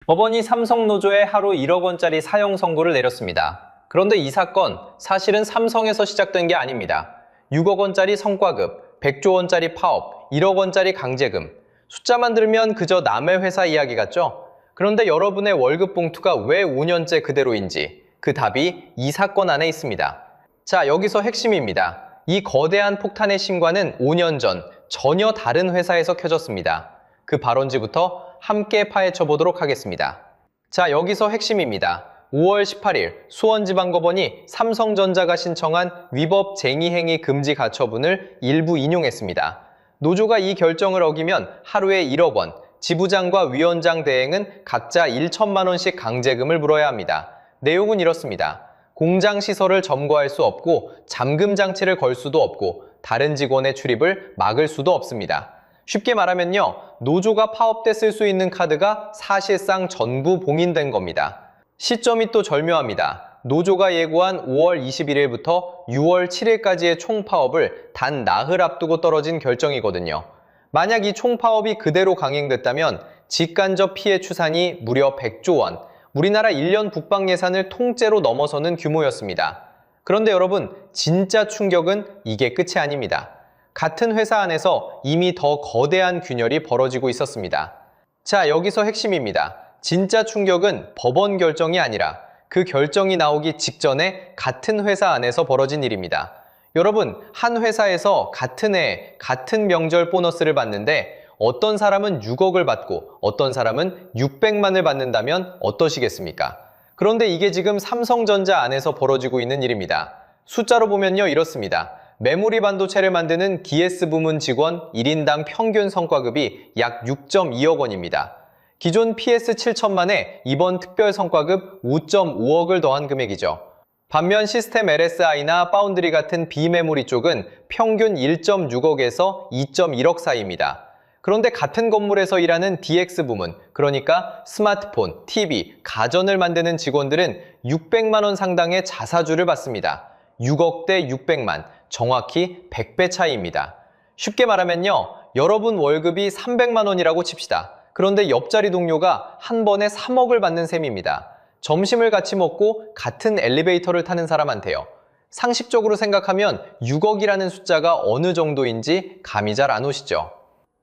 법원이 삼성노조에 하루 1억 원짜리 사형 선고를 내렸습니다. 그런데 이 사건 사실은 삼성에서 시작된 게 아닙니다. 6억 원짜리 성과급, 100조 원짜리 파업, 1억 원짜리 강제금. 숫자만 들으면 그저 남의 회사 이야기 같죠? 그런데 여러분의 월급 봉투가 왜 5년째 그대로인지 그 답이 이 사건 안에 있습니다. 자, 여기서 핵심입니다. 이 거대한 폭탄의 신과는 5년 전 전혀 다른 회사에서 켜졌습니다. 그 발원지부터 함께 파헤쳐 보도록 하겠습니다. 자, 여기서 핵심입니다. 5월 18일 수원지방법원이 삼성전자가 신청한 위법 쟁의행위 금지 가처분을 일부 인용했습니다. 노조가 이 결정을 어기면 하루에 1억 원, 지부장과 위원장 대행은 각자 1천만 원씩 강제금을 물어야 합니다. 내용은 이렇습니다. 공장 시설을 점거할 수 없고 잠금 장치를 걸 수도 없고 다른 직원의 출입을 막을 수도 없습니다. 쉽게 말하면요, 노조가 파업 때 쓸 수 있는 카드가 사실상 전부 봉인된 겁니다. 시점이 또 절묘합니다. 노조가 예고한 5월 21일부터 6월 7일까지의 총파업을 단 나흘 앞두고 떨어진 결정이거든요. 만약 이 총파업이 그대로 강행됐다면 직간접 피해 추산이 무려 100조 원, 우리나라 1년 국방 예산을 통째로 넘어서는 규모였습니다. 그런데 여러분, 진짜 충격은 이게 끝이 아닙니다. 같은 회사 안에서 이미 더 거대한 균열이 벌어지고 있었습니다. 자, 여기서 핵심입니다. 진짜 충격은 법원 결정이 아니라 그 결정이 나오기 직전에 같은 회사 안에서 벌어진 일입니다. 여러분, 한 회사에서 같은 해, 같은 명절 보너스를 받는데 어떤 사람은 6억을 받고 어떤 사람은 600만을 받는다면 어떠시겠습니까? 그런데 이게 지금 삼성전자 안에서 벌어지고 있는 일입니다. 숫자로 보면요, 이렇습니다. 메모리 반도체를 만드는 DS 부문 직원 1인당 평균 성과급이 약 6.2억 원입니다. 기존 PS 7천만에 이번 특별 성과급 5.5억을 더한 금액이죠. 반면 시스템 LSI나 파운드리 같은 비메모리 쪽은 평균 1.6억에서 2.1억 사이입니다. 그런데 같은 건물에서 일하는 DX 부문, 그러니까 스마트폰, TV, 가전을 만드는 직원들은 600만 원 상당의 자사주를 받습니다. 6억 대 600만, 정확히 100배 차이입니다. 쉽게 말하면요, 여러분 월급이 300만 원이라고 칩시다. 그런데 옆자리 동료가 한 번에 3억을 받는 셈입니다. 점심을 같이 먹고 같은 엘리베이터를 타는 사람한테요. 상식적으로 생각하면 6억이라는 숫자가 어느 정도인지 감이 잘 안 오시죠?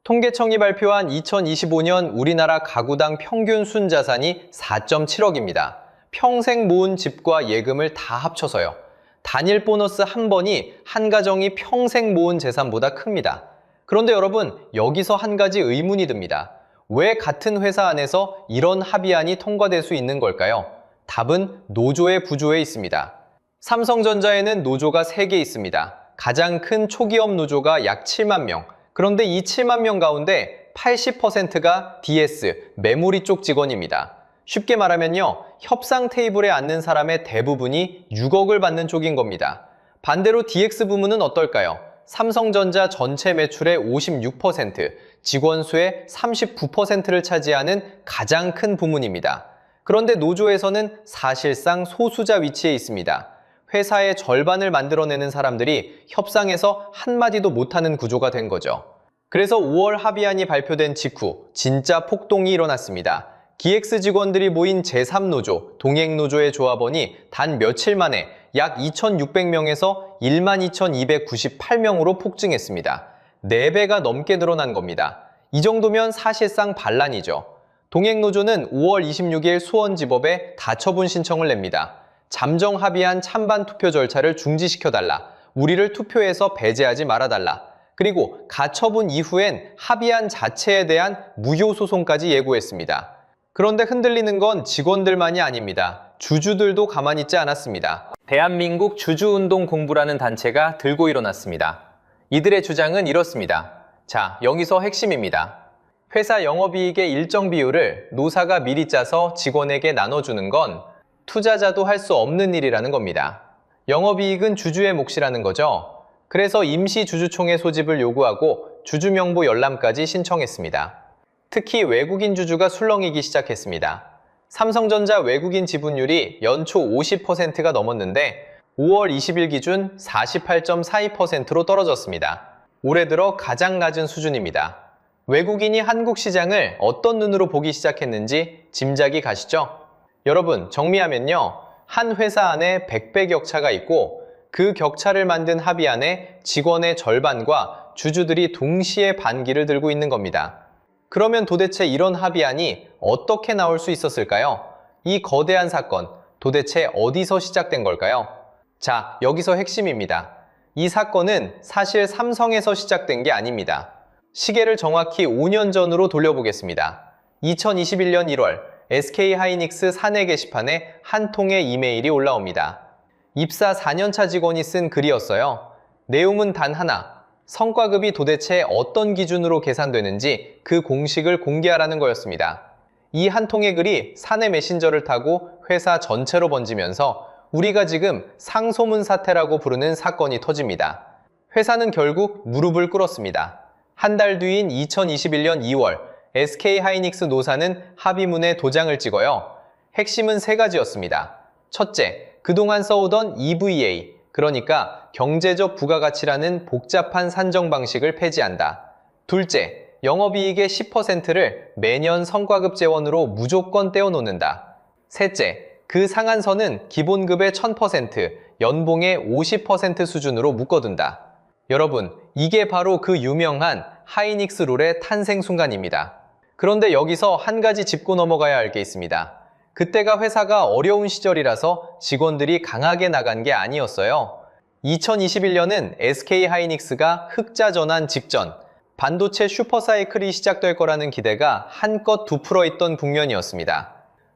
통계청이 발표한 2025년 우리나라 가구당 평균 순자산이 4.7억입니다. 평생 모은 집과 예금을 다 합쳐서요. 단일 보너스 한 번이 한 가정이 평생 모은 재산보다 큽니다. 그런데 여러분, 여기서 한 가지 의문이 듭니다. 왜 같은 회사 안에서 이런 합의안이 통과될 수 있는 걸까요? 답은 노조의 구조에 있습니다. 삼성전자에는 노조가 3개 있습니다. 가장 큰 초기업 노조가 약 7만 명. 그런데 이 7만 명 가운데 80%가 DS, 메모리 쪽 직원입니다. 쉽게 말하면요, 협상 테이블에 앉는 사람의 대부분이 6억을 받는 쪽인 겁니다. 반대로 DX 부문은 어떨까요? 삼성전자 전체 매출의 56%, 직원 수의 39%를 차지하는 가장 큰 부문입니다. 그런데 노조에서는 사실상 소수자 위치에 있습니다. 회사의 절반을 만들어내는 사람들이 협상에서 한마디도 못하는 구조가 된 거죠. 그래서 5월 합의안이 발표된 직후 진짜 폭동이 일어났습니다. 기획스 직원들이 모인 제3노조, 동행노조의 조합원이 단 며칠 만에 약 2,600명에서 12,298명으로 폭증했습니다. 4배가 넘게 늘어난 겁니다. 이 정도면 사실상 반란이죠. 동행노조는 5월 26일 수원지법에 가처분 신청을 냅니다. 잠정 합의안 찬반 투표 절차를 중지시켜달라. 우리를 투표에서 배제하지 말아달라. 그리고 가처분 이후엔 합의안 자체에 대한 무효 소송까지 예고했습니다. 그런데 흔들리는 건 직원들만이 아닙니다. 주주들도 가만히 있지 않았습니다. 대한민국 주주운동공부라는 단체가 들고 일어났습니다. 이들의 주장은 이렇습니다. 자, 여기서 핵심입니다. 회사 영업이익의 일정 비율을 노사가 미리 짜서 직원에게 나눠주는 건 투자자도 할 수 없는 일이라는 겁니다. 영업이익은 주주의 몫이라는 거죠. 그래서 임시 주주총회 소집을 요구하고 주주명부 열람까지 신청했습니다. 특히 외국인 주주가 술렁이기 시작했습니다. 삼성전자 외국인 지분율이 연초 50%가 넘었는데 5월 20일 기준 48.42%로 떨어졌습니다. 올해 들어 가장 낮은 수준입니다. 외국인이 한국 시장을 어떤 눈으로 보기 시작했는지 짐작이 가시죠? 여러분, 정리하면요. 한 회사 안에 100배 격차가 있고 그 격차를 만든 합의 안에 직원의 절반과 주주들이 동시에 반기를 들고 있는 겁니다. 그러면 도대체 이런 합의안이 어떻게 나올 수 있었을까요? 이 거대한 사건, 도대체 어디서 시작된 걸까요? 자, 여기서 핵심입니다. 이 사건은 사실 삼성에서 시작된 게 아닙니다. 시계를 정확히 5년 전으로 돌려보겠습니다. 2021년 1월 SK하이닉스 사내 게시판에 한 통의 이메일이 올라옵니다. 입사 4년차 직원이 쓴 글이었어요. 내용은 단 하나, 성과급이 도대체 어떤 기준으로 계산되는지 그 공식을 공개하라는 거였습니다. 이 한 통의 글이 사내 메신저를 타고 회사 전체로 번지면서 우리가 지금 상소문 사태라고 부르는 사건이 터집니다. 회사는 결국 무릎을 꿇었습니다. 한 달 뒤인 2021년 2월 SK하이닉스 노사는 합의문에 도장을 찍어요. 핵심은 세 가지였습니다. 첫째, 그동안 써오던 EVA, 그러니까 경제적 부가가치라는 복잡한 산정 방식을 폐지한다. 둘째, 영업이익의 10%를 매년 성과급 재원으로 무조건 떼어놓는다. 셋째, 그 상한선은 기본급의 1000%, 연봉의 50% 수준으로 묶어둔다. 여러분, 이게 바로 그 유명한 하이닉스 룰의 탄생 순간입니다. 그런데 여기서 한 가지 짚고 넘어가야 할 게 있습니다. 그때가 회사가 어려운 시절이라서 직원들이 강하게 나간 게 아니었어요. 2021년은 SK하이닉스가 흑자 전환 직전, 반도체 슈퍼사이클이 시작될 거라는 기대가 한껏 부풀어 있던 국면이었습니다.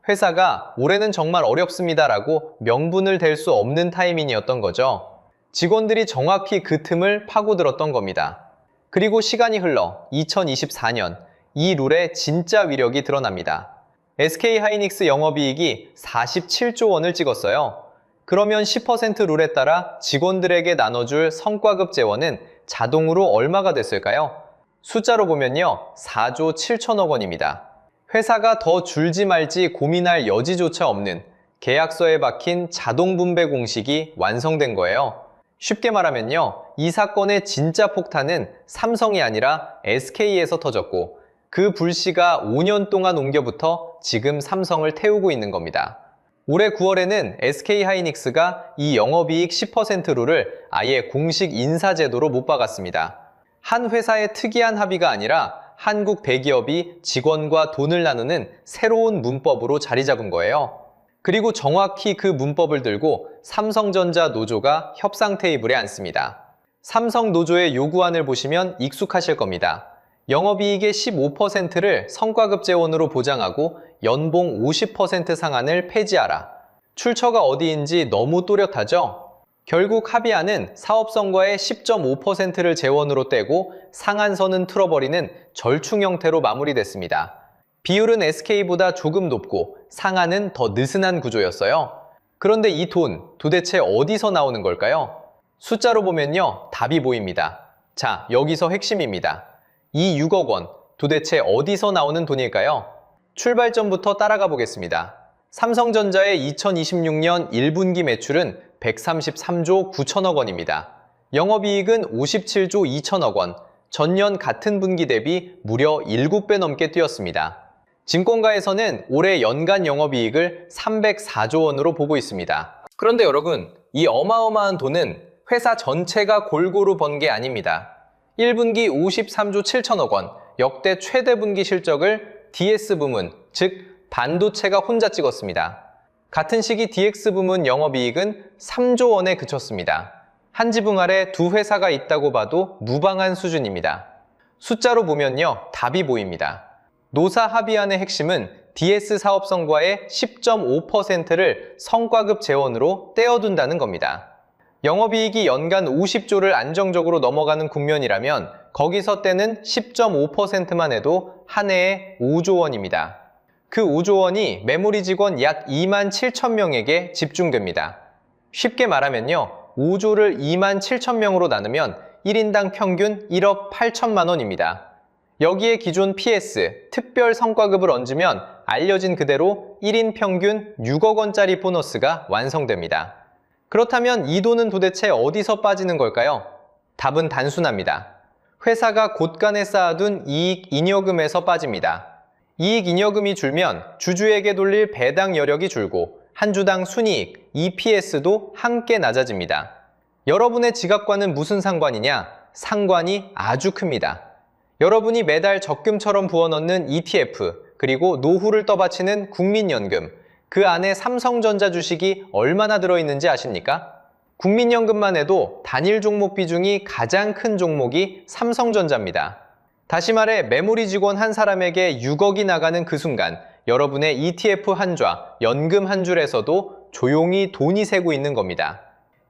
회사가 올해는 정말 어렵습니다라고 명분을 댈 수 없는 타이밍이었던 거죠. 직원들이 정확히 그 틈을 파고들었던 겁니다. 그리고 시간이 흘러 2024년, 이 룰의 진짜 위력이 드러납니다. SK하이닉스 영업이익이 47조 원을 찍었어요. 그러면 10% 룰에 따라 직원들에게 나눠줄 성과급 재원은 자동으로 얼마가 됐을까요? 숫자로 보면요, 4조 7천억 원입니다. 회사가 더 줄지 말지 고민할 여지조차 없는 계약서에 박힌 자동 분배 공식이 완성된 거예요. 쉽게 말하면요, 이 사건의 진짜 폭탄은 삼성이 아니라 SK에서 터졌고 그 불씨가 5년 동안 옮겨붙어 지금 삼성을 태우고 있는 겁니다. 올해 9월에는 SK하이닉스가 이 영업이익 10% 룰을 아예 공식 인사제도로 못 박았습니다. 한 회사의 특이한 합의가 아니라 한국 대기업이 직원과 돈을 나누는 새로운 문법으로 자리 잡은 거예요. 그리고 정확히 그 문법을 들고 삼성전자 노조가 협상 테이블에 앉습니다. 삼성 노조의 요구안을 보시면 익숙하실 겁니다. 영업이익의 15%를 성과급 재원으로 보장하고 연봉 50% 상한을 폐지하라. 출처가 어디인지 너무 또렷하죠? 결국 합의안은 사업성과의 10.5%를 재원으로 떼고 상한선은 틀어버리는 절충 형태로 마무리됐습니다. 비율은 SK보다 조금 높고 상한은 더 느슨한 구조였어요. 그런데 이 돈 도대체 어디서 나오는 걸까요? 숫자로 보면요, 답이 보입니다. 자, 여기서 핵심입니다. 이 6억 원 도대체 어디서 나오는 돈일까요? 출발점부터 따라가 보겠습니다. 삼성전자의 2026년 1분기 매출은 133조 9천억 원입니다. 영업이익은 57조 2천억 원, 전년 같은 분기 대비 무려 7배 넘게 뛰었습니다. 증권가에서는 올해 연간 영업이익을 304조 원으로 보고 있습니다. 그런데 여러분, 이 어마어마한 돈은 회사 전체가 골고루 번 게 아닙니다. 1분기 53조 7천억 원, 역대 최대 분기 실적을 DS 부문, 즉 반도체가 혼자 찍었습니다. 같은 시기 DX 부문 영업이익은 3조 원에 그쳤습니다. 한 지붕 아래 두 회사가 있다고 봐도 무방한 수준입니다. 숫자로 보면요, 답이 보입니다. 노사 합의안의 핵심은 DS 사업성과의 10.5%를 성과급 재원으로 떼어둔다는 겁니다. 영업이익이 연간 50조를 안정적으로 넘어가는 국면이라면 거기서 떼는 10.5%만 해도 한 해에 5조 원입니다. 그 5조 원이 메모리 직원 약 2만 7천 명에게 집중됩니다. 쉽게 말하면요, 5조를 2만 7천 명으로 나누면 1인당 평균 1억 8천만 원입니다. 여기에 기존 PS, 특별 성과급을 얹으면 알려진 그대로 1인 평균 6억 원짜리 보너스가 완성됩니다. 그렇다면 이 돈은 도대체 어디서 빠지는 걸까요? 답은 단순합니다. 회사가 곳간에 쌓아둔 이익 잉여금에서 빠집니다. 이익 잉여금이 줄면 주주에게 돌릴 배당 여력이 줄고 한 주당 순이익, EPS도 함께 낮아집니다. 여러분의 지갑과는 무슨 상관이냐? 상관이 아주 큽니다. 여러분이 매달 적금처럼 부어넣는 ETF, 그리고 노후를 떠받치는 국민연금, 그 안에 삼성전자 주식이 얼마나 들어있는지 아십니까? 국민연금만 해도 단일 종목 비중이 가장 큰 종목이 삼성전자입니다. 다시 말해 메모리 직원 한 사람에게 6억이 나가는 그 순간 여러분의 ETF 한 좌, 연금 한 줄에서도 조용히 돈이 새고 있는 겁니다.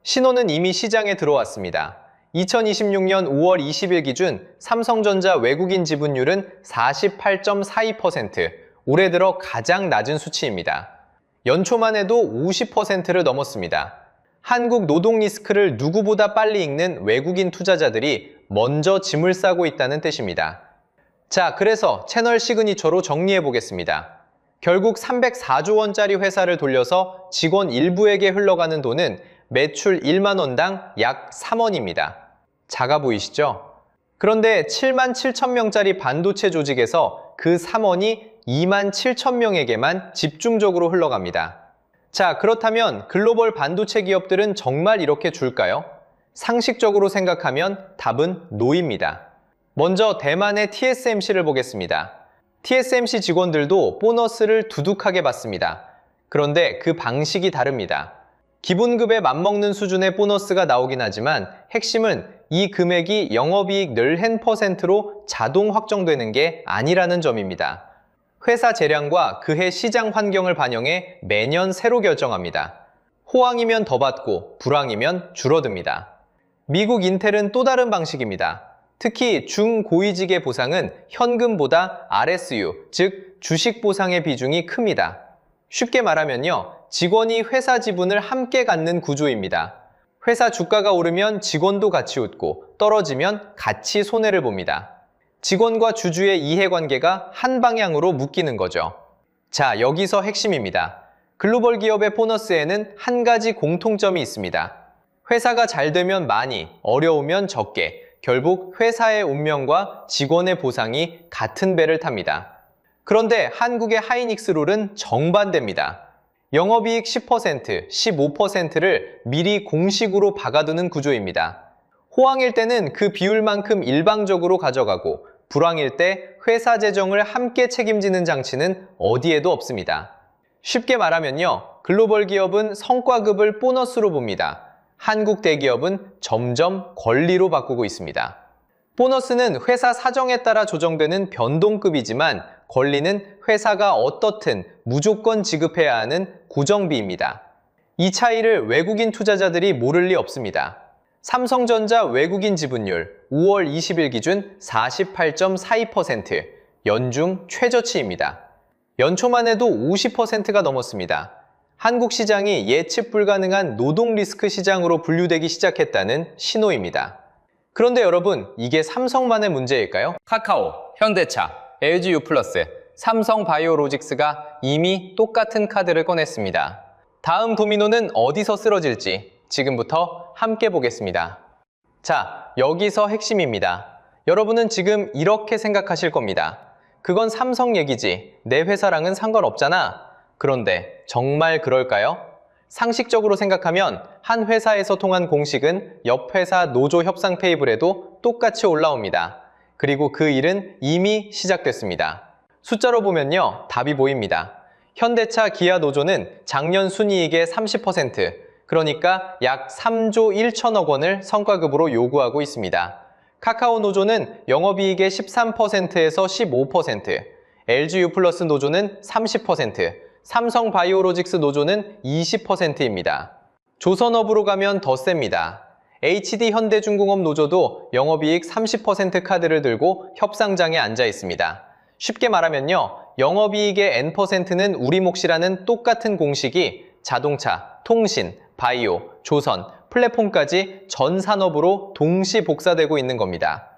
신호는 이미 시장에 들어왔습니다. 2026년 5월 20일 기준 삼성전자 외국인 지분율은 48.42%, 올해 들어 가장 낮은 수치입니다. 연초만 해도 50%를 넘었습니다. 한국 노동 리스크를 누구보다 빨리 읽는 외국인 투자자들이 먼저 짐을 싸고 있다는 뜻입니다. 자, 그래서 채널 시그니처로 정리해 보겠습니다. 결국 304조 원짜리 회사를 돌려서 직원 일부에게 흘러가는 돈은 매출 1만 원당 약 3원입니다. 작아 보이시죠? 그런데 7만 7천 명짜리 반도체 조직에서 그 3원이 2만 7천 명에게만 집중적으로 흘러갑니다. 자, 그렇다면 글로벌 반도체 기업들은 정말 이렇게 줄까요? 상식적으로 생각하면 답은 노입니다. 먼저 대만의 TSMC를 보겠습니다. TSMC 직원들도 보너스를 두둑하게 받습니다. 그런데 그 방식이 다릅니다. 기본급에 맞먹는 수준의 보너스가 나오긴 하지만 핵심은 이 금액이 영업이익 늘 한 %로 자동 확정되는 게 아니라는 점입니다. 회사 재량과 그해 시장 환경을 반영해 매년 새로 결정합니다. 호황이면 더 받고 불황이면 줄어듭니다. 미국 인텔은 또 다른 방식입니다. 특히 중고위직의 보상은 현금보다 RSU, 즉 주식 보상의 비중이 큽니다. 쉽게 말하면요, 직원이 회사 지분을 함께 갖는 구조입니다. 회사 주가가 오르면 직원도 같이 웃고 떨어지면 같이 손해를 봅니다. 직원과 주주의 이해관계가 한 방향으로 묶이는 거죠. 자, 여기서 핵심입니다. 글로벌 기업의 보너스에는 한 가지 공통점이 있습니다. 회사가 잘 되면 많이, 어려우면 적게, 결국 회사의 운명과 직원의 보상이 같은 배를 탑니다. 그런데 한국의 하이닉스 룰은 정반대입니다. 영업이익 10%, 15%를 미리 공식으로 박아두는 구조입니다. 호황일 때는 그 비율만큼 일방적으로 가져가고 불황일 때 회사 재정을 함께 책임지는 장치는 어디에도 없습니다. 쉽게 말하면요, 글로벌 기업은 성과급을 보너스로 봅니다. 한국 대기업은 점점 권리로 바꾸고 있습니다. 보너스는 회사 사정에 따라 조정되는 변동급이지만 권리는 회사가 어떻든 무조건 지급해야 하는 고정비입니다. 이 차이를 외국인 투자자들이 모를 리 없습니다. 삼성전자 외국인 지분율 5월 20일 기준 48.42%, 연중 최저치입니다. 연초만 해도 50%가 넘었습니다. 한국 시장이 예측 불가능한 노동 리스크 시장으로 분류되기 시작했다는 신호입니다. 그런데 여러분, 이게 삼성만의 문제일까요? 카카오, 현대차, LGU+, 삼성바이오로직스가 이미 똑같은 카드를 꺼냈습니다. 다음 도미노는 어디서 쓰러질지 지금부터 함께 보겠습니다. 자, 여기서 핵심입니다. 여러분은 지금 이렇게 생각하실 겁니다. 그건 삼성 얘기지. 내 회사랑은 상관없잖아. 그런데 정말 그럴까요? 상식적으로 생각하면 한 회사에서 통한 공식은 옆 회사 노조 협상 테이블에도 똑같이 올라옵니다. 그리고 그 일은 이미 시작됐습니다. 숫자로 보면요, 답이 보입니다. 현대차 기아 노조는 작년 순이익의 30%, 그러니까 약 3조 1천억 원을 성과급으로 요구하고 있습니다. 카카오 노조는 영업이익의 13%에서 15%, LGU+ 노조는 30%, 삼성바이오로직스 노조는 20%입니다. 조선업으로 가면 더 셉니다. HD현대중공업 노조도 영업이익 30% 카드를 들고 협상장에 앉아 있습니다. 쉽게 말하면요, 영업이익의 N%는 우리 몫이라는 똑같은 공식이 자동차, 통신, 바이오, 조선, 플랫폼까지 전 산업으로 동시 복사되고 있는 겁니다.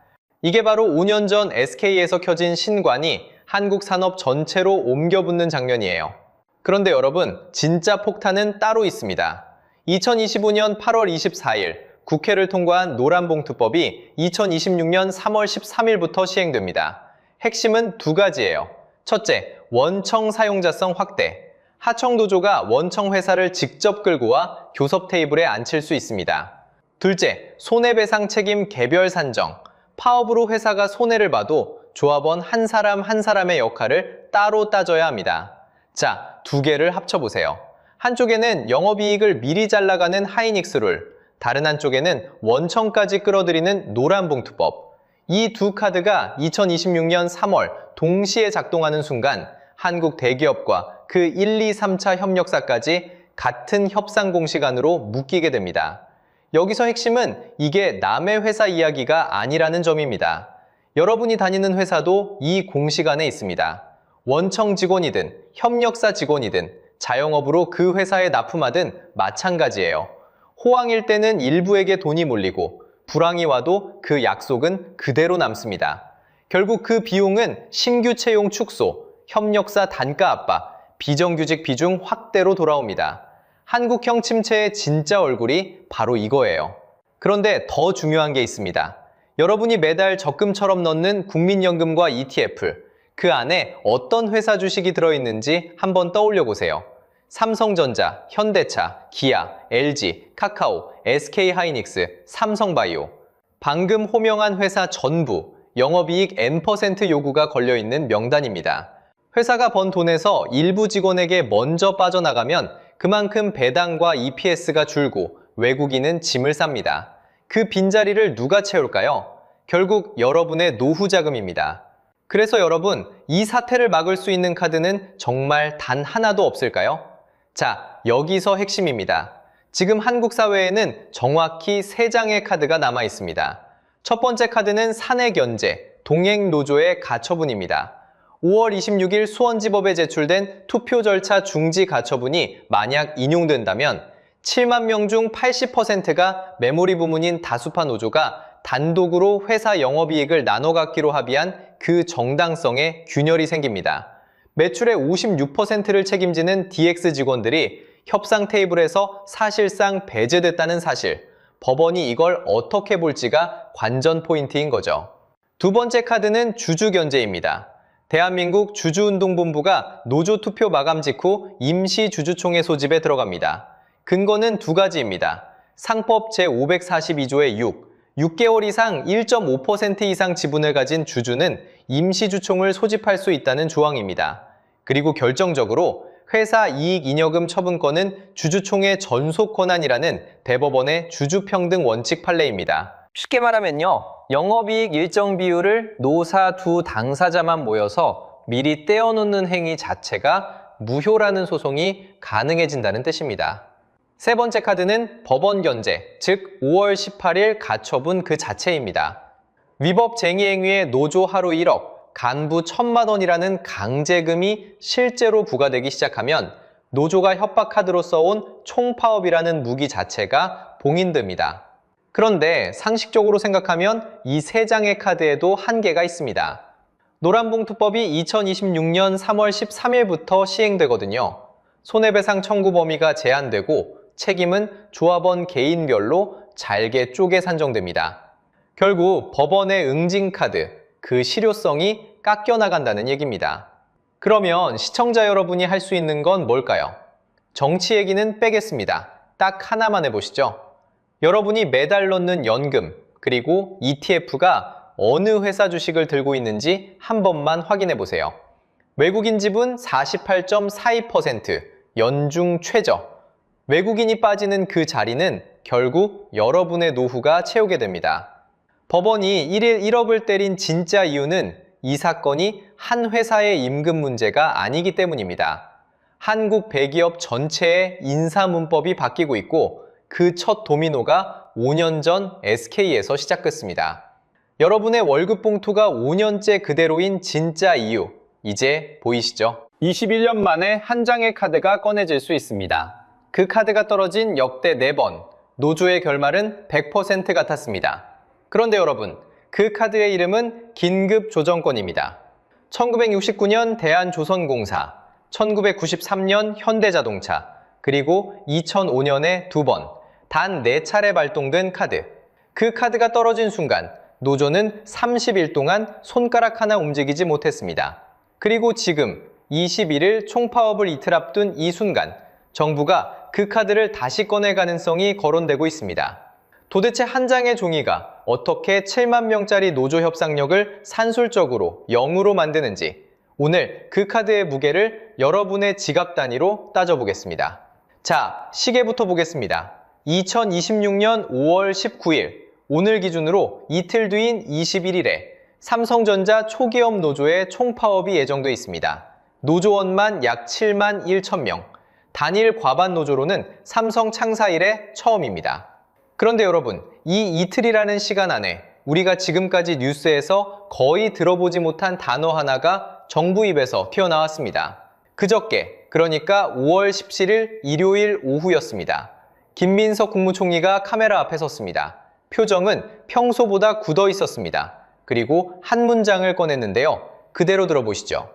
이게 바로 5년 전 SK에서 켜진 신관이 한국 산업 전체로 옮겨붙는 장면이에요. 그런데 여러분, 진짜 폭탄은 따로 있습니다. 2025년 8월 24일 국회를 통과한 노란봉투법이 2026년 3월 13일부터 시행됩니다. 핵심은 두 가지예요. 첫째, 원청 사용자성 확대. 하청노조가 원청 회사를 직접 끌고 와 교섭 테이블에 앉힐 수 있습니다. 둘째, 손해배상 책임 개별 산정. 파업으로 회사가 손해를 봐도 조합원 한 사람 한 사람의 역할을 따로 따져야 합니다. 자, 두 개를 합쳐보세요. 한쪽에는 영업이익을 미리 잘 나가는 하이닉스 룰, 다른 한쪽에는 원청까지 끌어들이는 노란봉투법. 이 두 카드가 2026년 3월 동시에 작동하는 순간 한국 대기업과 그 1, 2, 3차 협력사까지 같은 협상 공식 안으로 묶이게 됩니다. 여기서 핵심은 이게 남의 회사 이야기가 아니라는 점입니다. 여러분이 다니는 회사도 이 공식 안에 있습니다. 원청 직원이든 협력사 직원이든 자영업으로 그 회사에 납품하든 마찬가지예요. 호황일 때는 일부에게 돈이 몰리고 불황이 와도 그 약속은 그대로 남습니다. 결국 그 비용은 신규 채용 축소, 협력사 단가 압박, 비정규직 비중 확대로 돌아옵니다. 한국형 침체의 진짜 얼굴이 바로 이거예요. 그런데 더 중요한 게 있습니다. 여러분이 매달 적금처럼 넣는 국민연금과 ETF, 그 안에 어떤 회사 주식이 들어있는지 한번 떠올려 보세요. 삼성전자, 현대차, 기아, LG, 카카오, SK하이닉스, 삼성바이오. 방금 호명한 회사 전부 영업이익 N% 요구가 걸려있는 명단입니다. 회사가 번 돈에서 일부 직원에게 먼저 빠져나가면 그만큼 배당과 EPS가 줄고 외국인은 짐을 쌉니다. 그 빈자리를 누가 채울까요? 결국 여러분의 노후 자금입니다. 그래서 여러분, 이 사태를 막을 수 있는 카드는 정말 단 하나도 없을까요? 자, 여기서 핵심입니다. 지금 한국 사회에는 정확히 3장의 카드가 남아 있습니다. 첫 번째 카드는 사내견제, 동행노조의 가처분입니다. 5월 26일 수원지법에 제출된 투표 절차 중지 가처분이 만약 인용된다면 7만 명 중 80%가 메모리 부문인 다수파 노조가 단독으로 회사 영업이익을 나눠 갖기로 합의한 그 정당성에 균열이 생깁니다. 매출의 56%를 책임지는 DX 직원들이 협상 테이블에서 사실상 배제됐다는 사실, 법원이 이걸 어떻게 볼지가 관전 포인트인 거죠. 두 번째 카드는 주주견제입니다. 대한민국 주주운동본부가 노조 투표 마감 직후 임시주주총회 소집에 들어갑니다. 근거는 두 가지입니다. 상법 제542조의 6개월 이상 1.5% 이상 지분을 가진 주주는 임시주총을 소집할 수 있다는 조항입니다. 그리고 결정적으로 회사 이익잉여금 처분권은 주주총회 전속 권한이라는 대법원의 주주평등 원칙 판례입니다. 쉽게 말하면요, 영업이익 일정 비율을 노사 두 당사자만 모여서 미리 떼어놓는 행위 자체가 무효라는 소송이 가능해진다는 뜻입니다. 세 번째 카드는 법원 견제, 즉 5월 18일 가처분 그 자체입니다. 위법 쟁의 행위에 노조 하루 1억, 간부 1,000만 원이라는 강제금이 실제로 부과되기 시작하면 노조가 협박 카드로 써온 총파업이라는 무기 자체가 봉인됩니다. 그런데 상식적으로 생각하면 이 3장의 카드에도 한계가 있습니다. 노란봉투법이 2026년 3월 13일부터 시행되거든요. 손해배상 청구 범위가 제한되고 책임은 조합원 개인별로 잘게 쪼개 산정됩니다. 결국 법원의 응징카드, 그 실효성이 깎여나간다는 얘기입니다. 그러면 시청자 여러분이 할 수 있는 건 뭘까요? 정치 얘기는 빼겠습니다. 딱 하나만 해보시죠. 여러분이 매달 넣는 연금, 그리고 ETF가 어느 회사 주식을 들고 있는지 한 번만 확인해 보세요. 외국인 지분 48.42%, 연중 최저. 외국인이 빠지는 그 자리는 결국 여러분의 노후가 채우게 됩니다. 법원이 1일 1억을 때린 진짜 이유는 이 사건이 한 회사의 임금 문제가 아니기 때문입니다. 한국 대기업 전체의 인사 문법이 바뀌고 있고 그 첫 도미노가 5년 전 SK에서 시작됐습니다. 여러분의 월급 봉투가 5년째 그대로인 진짜 이유, 이제 보이시죠? 21년 만에 한 장의 카드가 꺼내질 수 있습니다. 그 카드가 떨어진 역대 4번, 노조의 결말은 100% 같았습니다. 그런데 여러분, 그 카드의 이름은 긴급조정권입니다. 1969년 대한조선공사, 1993년 현대자동차, 그리고 2005년에 2번, 단 4차례 발동된 카드. 그 카드가 떨어진 순간 노조는 30일 동안 손가락 하나 움직이지 못했습니다. 그리고 지금 21일 총파업을 이틀 앞둔 이 순간 정부가 그 카드를 다시 꺼낼 가능성이 거론되고 있습니다. 도대체 한 장의 종이가 어떻게 7만 명짜리 노조 협상력을 산술적으로 0으로 만드는지 오늘 그 카드의 무게를 여러분의 지갑 단위로 따져보겠습니다. 자, 시계부터 보겠습니다. 2026년 5월 19일, 오늘 기준으로 이틀 뒤인 21일에 삼성전자 초기업 노조의 총파업이 예정돼 있습니다. 노조원만 약 7만 1천 명, 단일 과반 노조로는 삼성 창사 이래 처음입니다. 그런데 여러분, 이 이틀이라는 시간 안에 우리가 지금까지 뉴스에서 거의 들어보지 못한 단어 하나가 정부 입에서 튀어나왔습니다. 그저께, 그러니까 5월 17일 일요일 오후였습니다. 김민석 국무총리가 카메라 앞에 섰습니다. 표정은 평소보다 굳어 있었습니다. 그리고 한 문장을 꺼냈는데요. 그대로 들어보시죠.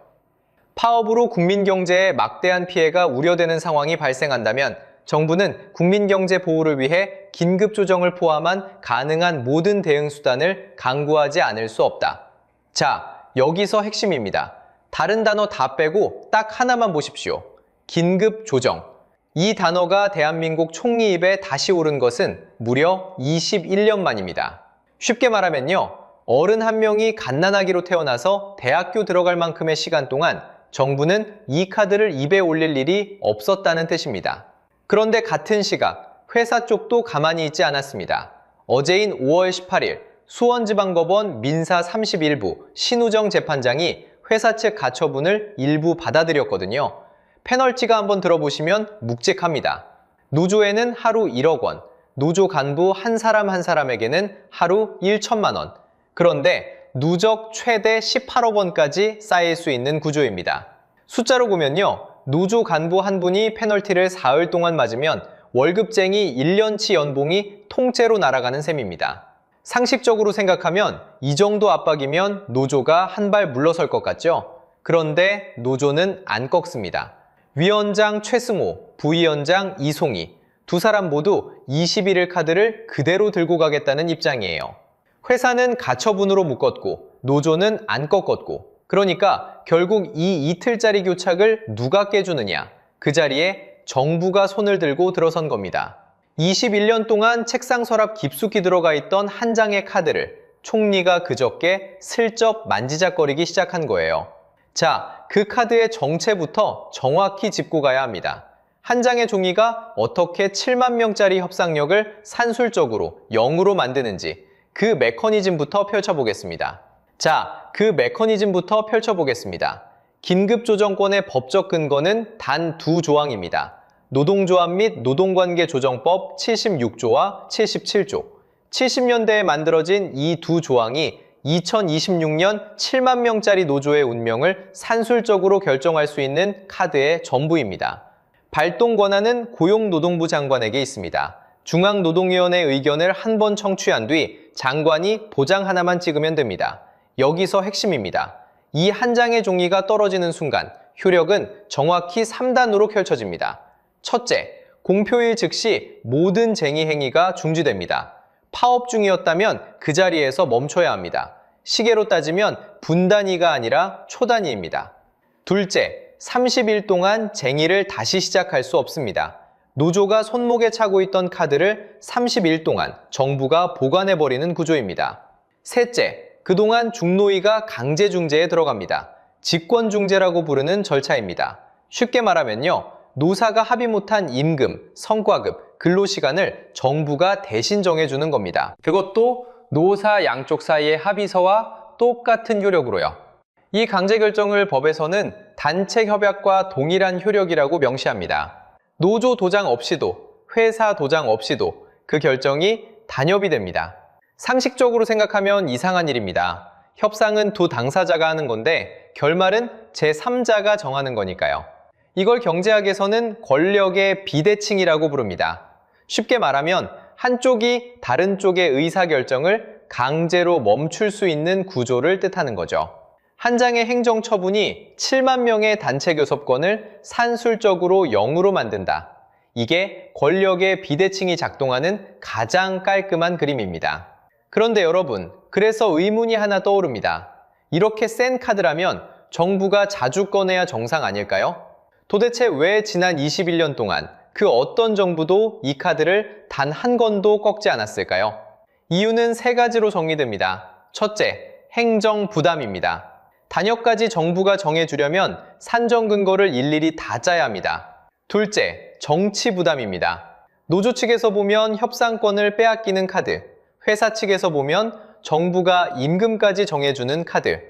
파업으로 국민 경제에 막대한 피해가 우려되는 상황이 발생한다면 정부는 국민 경제 보호를 위해 긴급 조정을 포함한 가능한 모든 대응 수단을 강구하지 않을 수 없다. 자, 여기서 핵심입니다. 다른 단어 다 빼고 딱 하나만 보십시오. 긴급 조정. 이 단어가 대한민국 총리 입에 다시 오른 것은 무려 21년 만입니다. 쉽게 말하면요, 어른 한 명이 갓난아기로 태어나서 대학교 들어갈 만큼의 시간 동안 정부는 이 카드를 입에 올릴 일이 없었다는 뜻입니다. 그런데 같은 시각, 회사 쪽도 가만히 있지 않았습니다. 어제인 5월 18일, 수원지방법원 민사 31부 신우정 재판장이 회사 측 가처분을 일부 받아들였거든요. 페널티가 한번 들어보시면 묵직합니다. 노조에는 하루 1억 원, 노조 간부 한 사람 한 사람에게는 하루 1천만 원. 그런데 누적 최대 18억 원까지 쌓일 수 있는 구조입니다. 숫자로 보면요, 노조 간부 한 분이 페널티를 사흘 동안 맞으면 월급쟁이 1년치 연봉이 통째로 날아가는 셈입니다. 상식적으로 생각하면 이 정도 압박이면 노조가 한 발 물러설 것 같죠? 그런데 노조는 안 꺾습니다. 위원장 최승호, 부위원장 이송희 두 사람 모두 21일 카드를 그대로 들고 가겠다는 입장이에요. 회사는 가처분으로 묶었고 노조는 안 꺾었고, 그러니까 결국 이 이틀짜리 교착을 누가 깨주느냐, 그 자리에 정부가 손을 들고 들어선 겁니다. 21년 동안 책상 서랍 깊숙이 들어가 있던 한 장의 카드를 총리가 그저께 슬쩍 만지작거리기 시작한 거예요. 자, 그 카드의 정체부터 정확히 짚고 가야 합니다. 한 장의 종이가 어떻게 7만 명짜리 협상력을 산술적으로 0으로 만드는지 그 메커니즘부터 펼쳐보겠습니다. 자, 그 메커니즘부터 펼쳐보겠습니다. 긴급조정권의 법적 근거는 단 두 조항입니다. 노동조합 및 노동관계조정법 76조와 77조. 70년대에 만들어진 이 두 조항이 2026년 7만 명짜리 노조의 운명을 산술적으로 결정할 수 있는 카드의 전부입니다. 발동 권한은 고용노동부 장관에게 있습니다. 중앙노동위원회 의견을 한 번 청취한 뒤 장관이 도장 하나만 찍으면 됩니다. 여기서 핵심입니다. 이 한 장의 종이가 떨어지는 순간 효력은 정확히 3단으로 펼쳐집니다. 첫째, 공표일 즉시 모든 쟁의 행위가 중지됩니다. 파업 중이었다면 그 자리에서 멈춰야 합니다. 시계로 따지면 분단위가 아니라 초단위입니다. 둘째, 30일 동안 쟁의를 다시 시작할 수 없습니다. 노조가 손목에 차고 있던 카드를 30일 동안 정부가 보관해버리는 구조입니다. 셋째, 그동안 중노위가 강제중재에 들어갑니다. 직권중재라고 부르는 절차입니다. 쉽게 말하면요, 노사가 합의 못한 임금, 성과급, 근로시간을 정부가 대신 정해주는 겁니다. 그것도 노사 양쪽 사이의 합의서와 똑같은 효력으로요. 이 강제결정을 법에서는 단체협약과 동일한 효력이라고 명시합니다. 노조 도장 없이도, 회사 도장 없이도 그 결정이 단협이 됩니다. 상식적으로 생각하면 이상한 일입니다. 협상은 두 당사자가 하는 건데 결말은 제3자가 정하는 거니까요. 이걸 경제학에서는 권력의 비대칭이라고 부릅니다. 쉽게 말하면 한쪽이 다른 쪽의 의사결정을 강제로 멈출 수 있는 구조를 뜻하는 거죠. 한 장의 행정처분이 7만 명의 단체 교섭권을 산술적으로 0으로 만든다. 이게 권력의 비대칭이 작동하는 가장 깔끔한 그림입니다. 그런데 여러분, 그래서 의문이 하나 떠오릅니다. 이렇게 센 카드라면 정부가 자주 꺼내야 정상 아닐까요? 도대체 왜 지난 21년 동안 그 어떤 정부도 이 카드를 단 한 건도 꺾지 않았을까요? 이유는 세 가지로 정리됩니다. 첫째, 행정 부담입니다. 단역까지 정부가 정해주려면 산정 근거를 일일이 다 짜야 합니다. 둘째, 정치 부담입니다. 노조 측에서 보면 협상권을 빼앗기는 카드, 회사 측에서 보면 정부가 임금까지 정해주는 카드.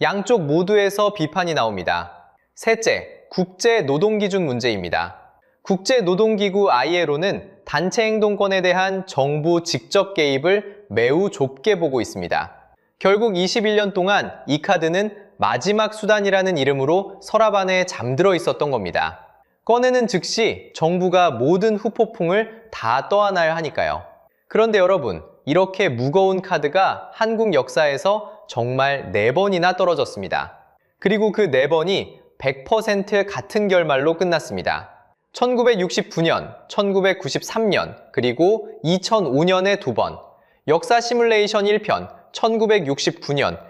양쪽 모두에서 비판이 나옵니다. 셋째, 국제노동기준 문제입니다. 국제노동기구 ILO는 단체 행동권에 대한 정부 직접 개입을 매우 좁게 보고 있습니다. 결국 21년 동안 이 카드는 마지막 수단이라는 이름으로 서랍 안에 잠들어 있었던 겁니다. 꺼내는 즉시 정부가 모든 후폭풍을 다 떠안아야 하니까요. 그런데 여러분, 이렇게 무거운 카드가 한국 역사에서 정말 4번이나 떨어졌습니다. 그리고 그 4번이 100% 같은 결말로 끝났습니다. 1969년, 1993년, 그리고 2005년에 2번, 역사 시뮬레이션 1편, 1969년,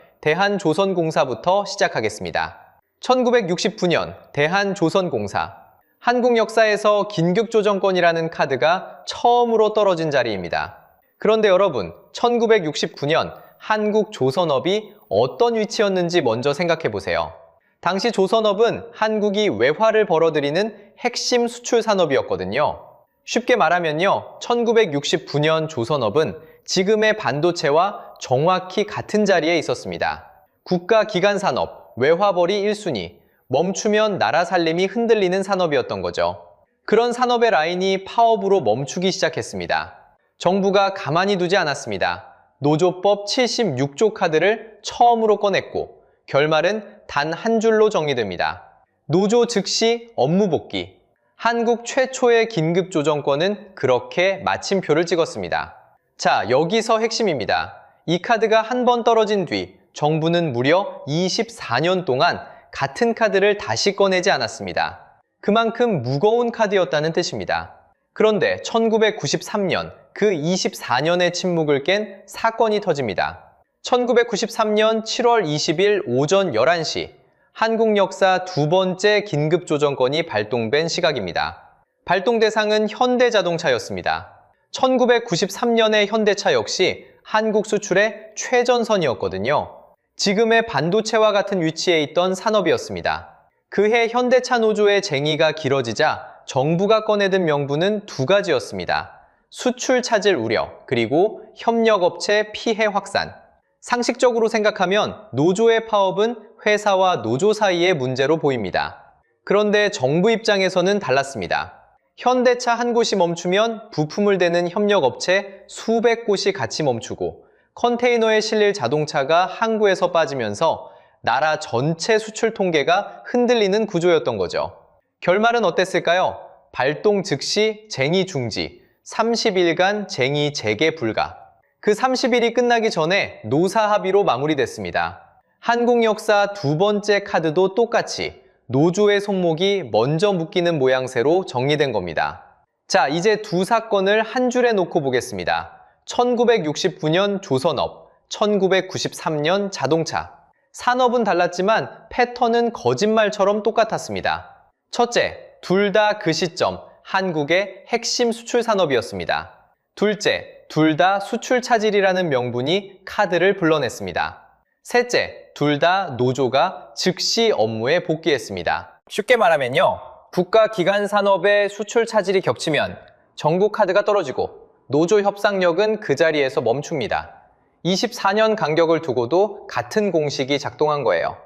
대한조선공사부터 시작하겠습니다. 1969년, 대한조선공사. 한국 역사에서 긴급조정권이라는 카드가 처음으로 떨어진 자리입니다. 그런데 여러분, 1969년 한국조선업이 어떤 위치였는지 먼저 생각해 보세요. 당시 조선업은 한국이 외화를 벌어들이는 핵심 수출 산업이었거든요. 쉽게 말하면요, 1969년 조선업은 지금의 반도체와 정확히 같은 자리에 있었습니다. 국가 기간 산업, 외화벌이 1순위, 멈추면 나라 살림이 흔들리는 산업이었던 거죠. 그런 산업의 라인이 파업으로 멈추기 시작했습니다. 정부가 가만히 두지 않았습니다. 노조법 76조 카드를 처음으로 꺼냈고 결말은 단 한 줄로 정리됩니다. 노조 즉시 업무 복귀. 한국 최초의 긴급조정권은 그렇게 마침표를 찍었습니다. 자, 여기서 핵심입니다. 이 카드가 한 번 떨어진 뒤 정부는 무려 24년 동안 같은 카드를 다시 꺼내지 않았습니다. 그만큼 무거운 카드였다는 뜻입니다. 그런데 1993년, 그 24년의 침묵을 깬 사건이 터집니다. 1993년 7월 20일 오전 11시, 한국 역사 2번째 긴급조정권이 발동된 시각입니다. 발동 대상은 현대자동차였습니다. 1993년의 현대차 역시 한국 수출의 최전선이었거든요. 지금의 반도체와 같은 위치에 있던 산업이었습니다. 그해 현대차 노조의 쟁의가 길어지자 정부가 꺼내든 명분은 2가지였습니다. 수출 차질 우려, 그리고 협력업체 피해 확산. 상식적으로 생각하면 노조의 파업은 회사와 노조 사이의 문제로 보입니다. 그런데 정부 입장에서는 달랐습니다. 현대차 한 곳이 멈추면 부품을 대는 협력업체 수백 곳이 같이 멈추고 컨테이너에 실릴 자동차가 항구에서 빠지면서 나라 전체 수출 통계가 흔들리는 구조였던 거죠. 결말은 어땠을까요? 발동 즉시 쟁의 중지, 30일간 쟁의 재개 불가. 그 30일이 끝나기 전에 노사 합의로 마무리됐습니다. 한국 역사 2번째 카드도 똑같이 노조의 손목이 먼저 묶이는 모양새로 정리된 겁니다. 자, 이제 두 사건을 한 줄에 놓고 보겠습니다. 1969년 조선업, 1993년 자동차. 산업은 달랐지만 패턴은 거짓말처럼 똑같았습니다. 첫째, 둘 다 그 시점 한국의 핵심 수출 산업이었습니다. 둘째, 둘 다 수출 차질이라는 명분이 카드를 불러냈습니다. 셋째, 둘 다 노조가 즉시 업무에 복귀했습니다. 쉽게 말하면요, 국가 기관 산업의 수출 차질이 겹치면 정부 카드가 떨어지고 노조 협상력은 그 자리에서 멈춥니다. 24년 간격을 두고도 같은 공식이 작동한 거예요.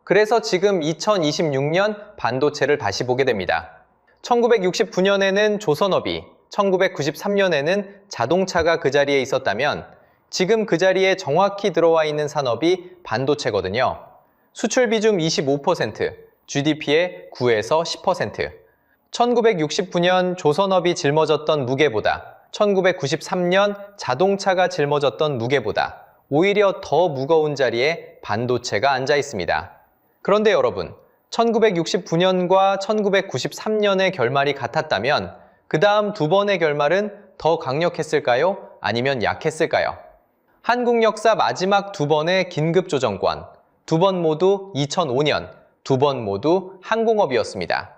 그래서 지금 2026년 반도체를 다시 보게 됩니다. 1969년에는 조선업이, 1993년에는 자동차가 그 자리에 있었다면 지금 그 자리에 정확히 들어와 있는 산업이 반도체거든요. 수출 비중 25%, GDP의 9에서 10%. 1969년 조선업이 짊어졌던 무게보다 1993년 자동차가 짊어졌던 무게보다 오히려 더 무거운 자리에 반도체가 앉아 있습니다. 그런데 여러분, 1969년과 1993년의 결말이 같았다면 그 다음 두 번의 결말은 더 강력했을까요? 아니면 약했을까요? 한국 역사 마지막 두 번의 긴급조정권, 두 번 모두 2005년, 두 번 모두 항공업이었습니다.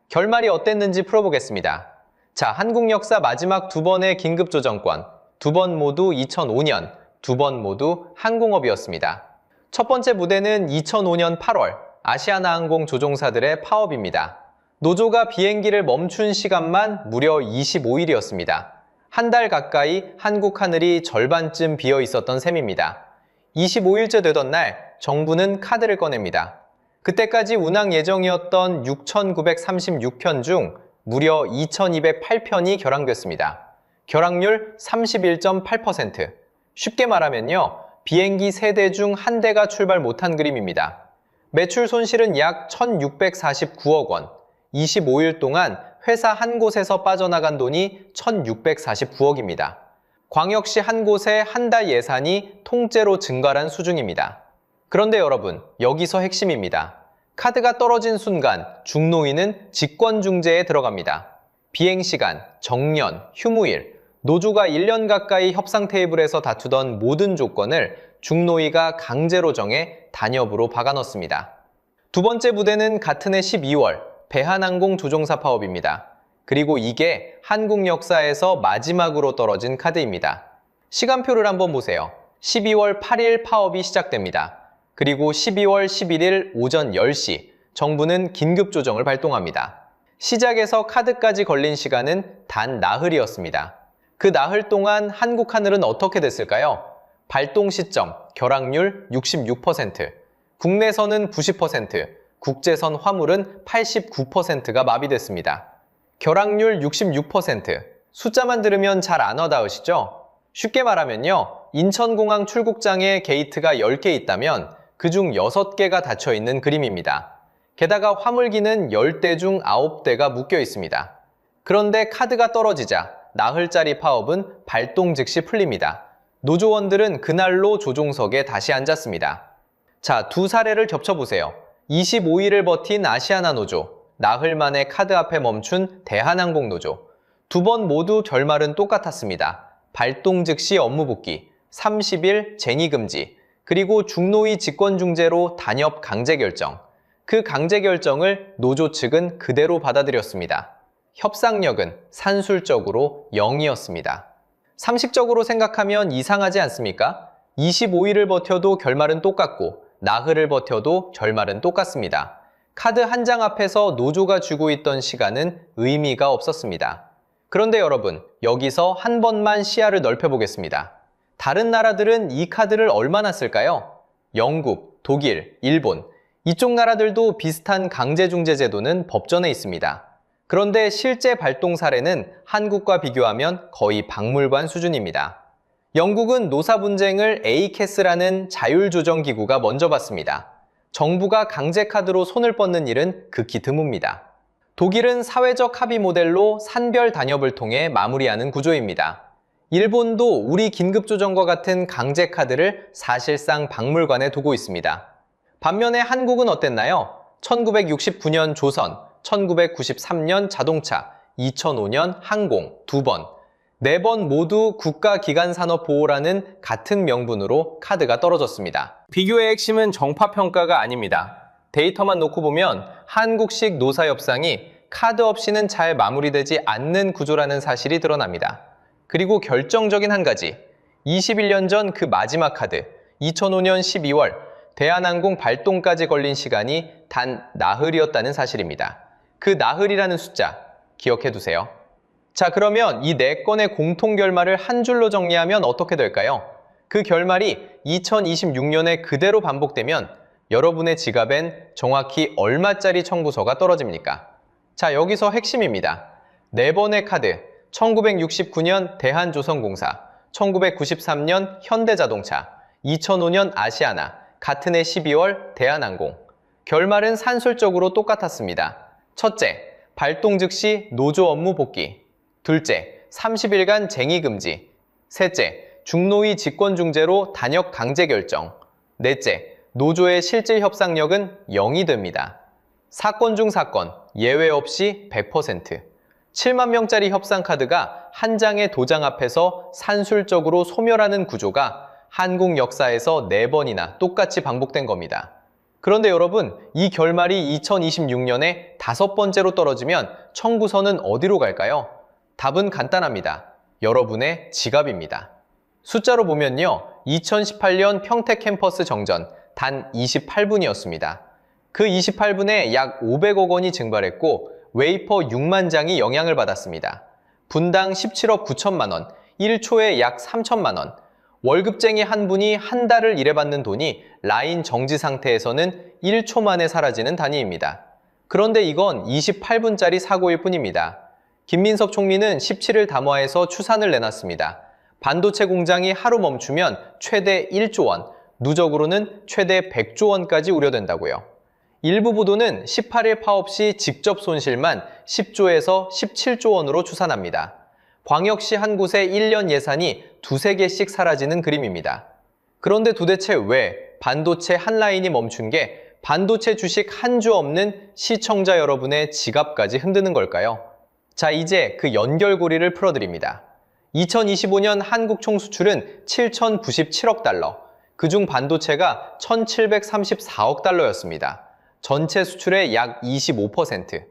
결말이 어땠는지 풀어보겠습니다. 자, 한국 역사 마지막 두 번의 긴급조정권, 두 번 모두 2005년, 두 번 모두 항공업이었습니다. 첫 번째 무대는 2005년 8월 아시아나항공 조종사들의 파업입니다. 노조가 비행기를 멈춘 시간만 무려 25일이었습니다. 한 달 가까이 한국 하늘이 절반쯤 비어 있었던 셈입니다. 25일째 되던 날 정부는 카드를 꺼냅니다. 그때까지 운항 예정이었던 6,936편 중 무려 2,208편이 결항됐습니다. 결항률 31.8%. 쉽게 말하면요, 비행기 3대 중 한 대가 출발 못한 그림입니다. 매출 손실은 약 1,649억 원. 25일 동안 회사 한 곳에서 빠져나간 돈이 1,649억입니다. 광역시 한 곳의 한 달 예산이 통째로 증가한 수준입니다. 그런데 여러분, 여기서 핵심입니다. 카드가 떨어진 순간 중노위는 직권중재에 들어갑니다. 비행시간, 정년, 휴무일, 노조가 1년 가까이 협상 테이블에서 다투던 모든 조건을 중노위가 강제로 정해 단협으로 박아넣습니다. 두 번째 부대는 같은 해 12월 대한항공 조종사 파업입니다. 그리고 이게 한국 역사에서 마지막으로 떨어진 카드입니다. 시간표를 한번 보세요. 12월 8일 파업이 시작됩니다. 그리고 12월 11일 오전 10시 정부는 긴급조정을 발동합니다. 시작에서 카드까지 걸린 시간은 단 나흘이었습니다. 그 나흘 동안 한국 하늘은 어떻게 됐을까요? 발동 시점, 결항률 66%, 국내선은 90%, 국제선 화물은 89%가 마비됐습니다. 결항률 66%, 숫자만 들으면 잘 안 와닿으시죠? 쉽게 말하면요, 인천공항 출국장에 게이트가 10개 있다면 그중 6개가 닫혀있는 그림입니다. 게다가 화물기는 10대 중 9대가 묶여 있습니다. 그런데 카드가 떨어지자 나흘짜리 파업은 발동 즉시 풀립니다. 노조원들은 그날로 조종석에 다시 앉았습니다. 자, 두 사례를 겹쳐보세요. 25일을 버틴 아시아나 노조, 나흘 만에 카드 앞에 멈춘 대한항공 노조. 두 번 모두 결말은 똑같았습니다. 발동 즉시 업무 복귀, 30일 쟁의 금지, 그리고 중노위 직권중재로 단협 강제 결정. 그 강제 결정을 노조 측은 그대로 받아들였습니다. 협상력은 산술적으로 0이었습니다. 상식적으로 생각하면 이상하지 않습니까? 25일을 버텨도 결말은 똑같고 나흘을 버텨도 결말은 똑같습니다. 카드 한 장 앞에서 노조가 쥐고 있던 시간은 의미가 없었습니다. 그런데 여러분, 여기서 한 번만 시야를 넓혀보겠습니다. 다른 나라들은 이 카드를 얼마나 쓸까요? 영국, 독일, 일본, 이쪽 나라들도 비슷한 강제중재 제도는 법전에 있습니다. 그런데 실제 발동 사례는 한국과 비교하면 거의 박물관 수준입니다. 영국은 노사 분쟁을 ACAS라는 자율조정기구가 먼저 받습니다. 정부가 강제카드로 손을 뻗는 일은 극히 드뭅니다. 독일은 사회적 합의 모델로 산별 단협을 통해 마무리하는 구조입니다. 일본도 우리 긴급조정과 같은 강제카드를 사실상 박물관에 두고 있습니다. 반면에 한국은 어땠나요? 1969년 조선, 1993년 자동차, 2005년 항공 두 번, 네 번 모두 국가기관산업보호라는 같은 명분으로 카드가 떨어졌습니다. 비교의 핵심은 정파평가가 아닙니다. 데이터만 놓고 보면 한국식 노사협상이 카드 없이는 잘 마무리되지 않는 구조라는 사실이 드러납니다. 그리고 결정적인 한 가지, 21년 전 그 마지막 카드, 2005년 12월 대한항공 발동까지 걸린 시간이 단 나흘이었다는 사실입니다. 그 나흘이라는 숫자 기억해두세요. 자, 그러면 이 4건의 공통 결말을 한 줄로 정리하면 어떻게 될까요? 그 결말이 2026년에 그대로 반복되면 여러분의 지갑엔 정확히 얼마짜리 청구서가 떨어집니까? 자, 여기서 핵심입니다. 4번의 카드, 1969년 대한조선공사, 1993년 현대자동차, 2005년 아시아나, 같은 해 12월 대한항공. 결말은 산술적으로 똑같았습니다. 첫째, 발동 즉시 노조 업무 복귀. 둘째, 30일간 쟁의 금지. 셋째, 중노위 직권중재로 단협 강제 결정. 넷째, 노조의 실질 협상력은 0이 됩니다. 사건 중 사건, 예외 없이 100%. 7만 명짜리 협상 카드가 한 장의 도장 앞에서 산술적으로 소멸하는 구조가 한국 역사에서 4번이나 똑같이 반복된 겁니다. 그런데 여러분, 이 결말이 2026년에 5번째로 떨어지면 청구서는 어디로 갈까요? 답은 간단합니다. 여러분의 지갑입니다. 숫자로 보면요, 2018년 평택 캠퍼스 정전 단 28분이었습니다. 그 28분에 약 500억 원이 증발했고 웨이퍼 6만 장이 영향을 받았습니다. 분당 17억 9천만 원, 1초에 약 3천만 원. 월급쟁이 한 분이 한 달을 일해받는 돈이 라인 정지 상태에서는 1초 만에 사라지는 단위입니다. 그런데 이건 28분짜리 사고일 뿐입니다. 김민석 총리는 17일 담화에서 추산을 내놨습니다. 반도체 공장이 하루 멈추면 최대 1조 원, 누적으로는 최대 100조 원까지 우려된다고요. 일부 보도는 18일 파업 시 직접 손실만 10조에서 17조 원으로 추산합니다. 광역시 한 곳의 1년 예산이 2~3개씩 사라지는 그림입니다. 그런데 도대체 왜 반도체 한 라인이 멈춘 게 반도체 주식 한 주 없는 시청자 여러분의 지갑까지 흔드는 걸까요? 자, 이제 그 연결고리를 풀어드립니다. 2025년 한국 총 수출은 7,097억 달러, 그중 반도체가 1,734억 달러였습니다. 전체 수출의 약 25%.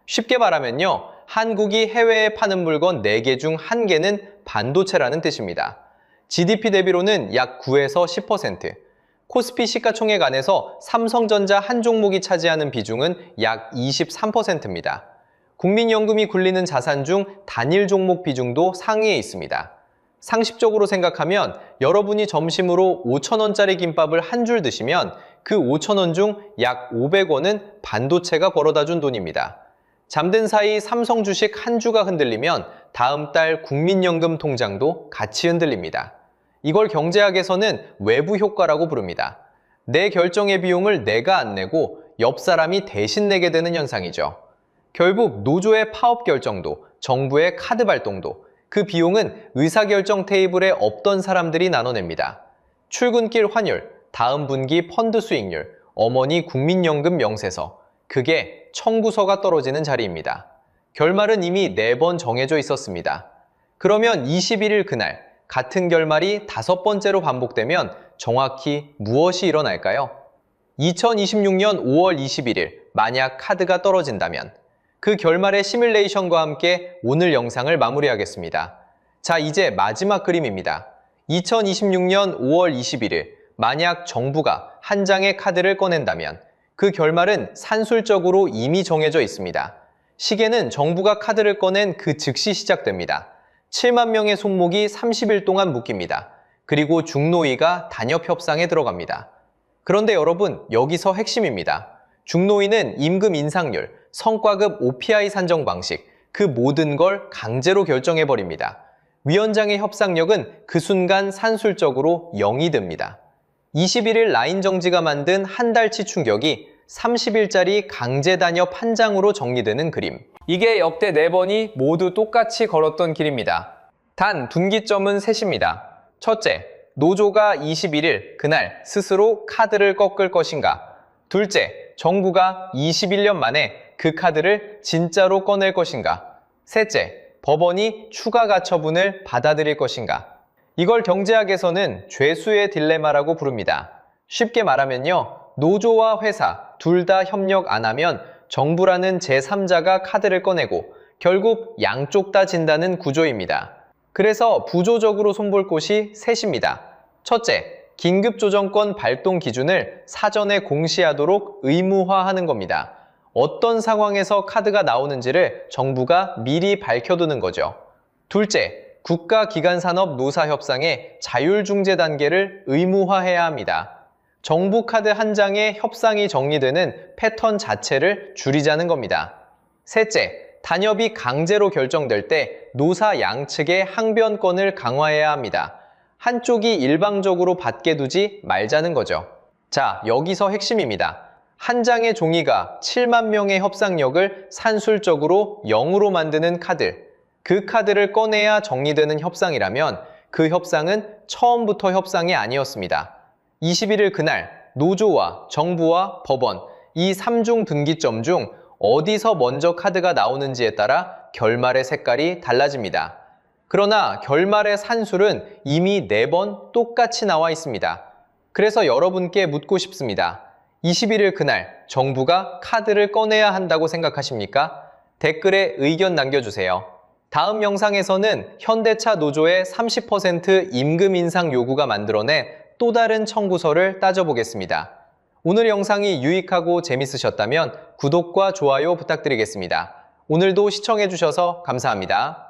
쉽게 말하면요, 한국이 해외에 파는 물건 4개 중 1개는 반도체라는 뜻입니다. GDP 대비로는 약 9에서 10%. 코스피 시가총액 안에서 삼성전자 한 종목이 차지하는 비중은 약 23%입니다. 국민연금이 굴리는 자산 중 단일 종목 비중도 상위에 있습니다. 상식적으로 생각하면 여러분이 점심으로 5,000원짜리 김밥을 한 줄 드시면 그 5,000원 중 약 500원은 반도체가 벌어다 준 돈입니다. 잠든 사이 삼성 주식 한 주가 흔들리면 다음 달 국민연금 통장도 같이 흔들립니다. 이걸 경제학에서는 외부 효과라고 부릅니다. 내 결정의 비용을 내가 안 내고 옆 사람이 대신 내게 되는 현상이죠. 결국 노조의 파업 결정도, 정부의 카드 발동도, 그 비용은 의사결정 테이블에 없던 사람들이 나눠냅니다. 출근길 환율, 다음 분기 펀드 수익률, 어머니 국민연금 명세서, 그게 청구서가 떨어지는 자리입니다. 결말은 이미 4번 정해져 있었습니다. 그러면 21일 그날, 같은 결말이 5번째로 반복되면 정확히 무엇이 일어날까요? 2026년 5월 21일, 만약 카드가 떨어진다면 그 결말의 시뮬레이션과 함께 오늘 영상을 마무리하겠습니다. 자, 이제 마지막 그림입니다. 2026년 5월 21일, 만약 정부가 한 장의 카드를 꺼낸다면 그 결말은 산술적으로 이미 정해져 있습니다. 시계는 정부가 카드를 꺼낸 그 즉시 시작됩니다. 7만 명의 손목이 30일 동안 묶입니다. 그리고 중노위가 단협 협상에 들어갑니다. 그런데 여러분, 여기서 핵심입니다. 중노위는 임금 인상률, 성과급 OPI 산정 방식, 그 모든 걸 강제로 결정해버립니다. 위원장의 협상력은 그 순간 산술적으로 0이 됩니다. 21일 라인 정지가 만든 한 달치 충격이 30일짜리 강제 단협 한 장으로 정리되는 그림. 이게 역대 4번이 모두 똑같이 걸었던 길입니다. 단 분기점은 셋입니다. 첫째, 노조가 21일 그날 스스로 카드를 꺾을 것인가. 둘째, 정부가 21년 만에 그 카드를 진짜로 꺼낼 것인가. 셋째, 법원이 추가 가처분을 받아들일 것인가. 이걸 경제학에서는 죄수의 딜레마라고 부릅니다. 쉽게 말하면요, 노조와 회사 둘 다 협력 안 하면 정부라는 제3자가 카드를 꺼내고 결국 양쪽 다 진다는 구조입니다. 그래서 부조적으로 손볼 곳이 셋입니다. 첫째, 긴급조정권 발동 기준을 사전에 공시하도록 의무화하는 겁니다. 어떤 상황에서 카드가 나오는지를 정부가 미리 밝혀두는 거죠. 둘째, 국가기관산업노사협상의 자율중재 단계를 의무화해야 합니다. 정부 카드 한 장에 협상이 정리되는 패턴 자체를 줄이자는 겁니다. 셋째, 단협이 강제로 결정될 때 노사 양측의 항변권을 강화해야 합니다. 한쪽이 일방적으로 받게 두지 말자는 거죠. 자, 여기서 핵심입니다. 한 장의 종이가 7만 명의 협상력을 산술적으로 0으로 만드는 카드. 그 카드를 꺼내야 정리되는 협상이라면 그 협상은 처음부터 협상이 아니었습니다. 21일 그날 노조와 정부와 법원 이 3중 분기점 중 어디서 먼저 카드가 나오는지에 따라 결말의 색깔이 달라집니다. 그러나 결말의 산술은 이미 4번 똑같이 나와 있습니다. 그래서 여러분께 묻고 싶습니다. 21일 그날 정부가 카드를 꺼내야 한다고 생각하십니까? 댓글에 의견 남겨주세요. 다음 영상에서는 현대차 노조의 30% 임금 인상 요구가 만들어내 또 다른 청구서를 따져보겠습니다. 오늘 영상이 유익하고 재밌으셨다면 구독과 좋아요 부탁드리겠습니다. 오늘도 시청해주셔서 감사합니다.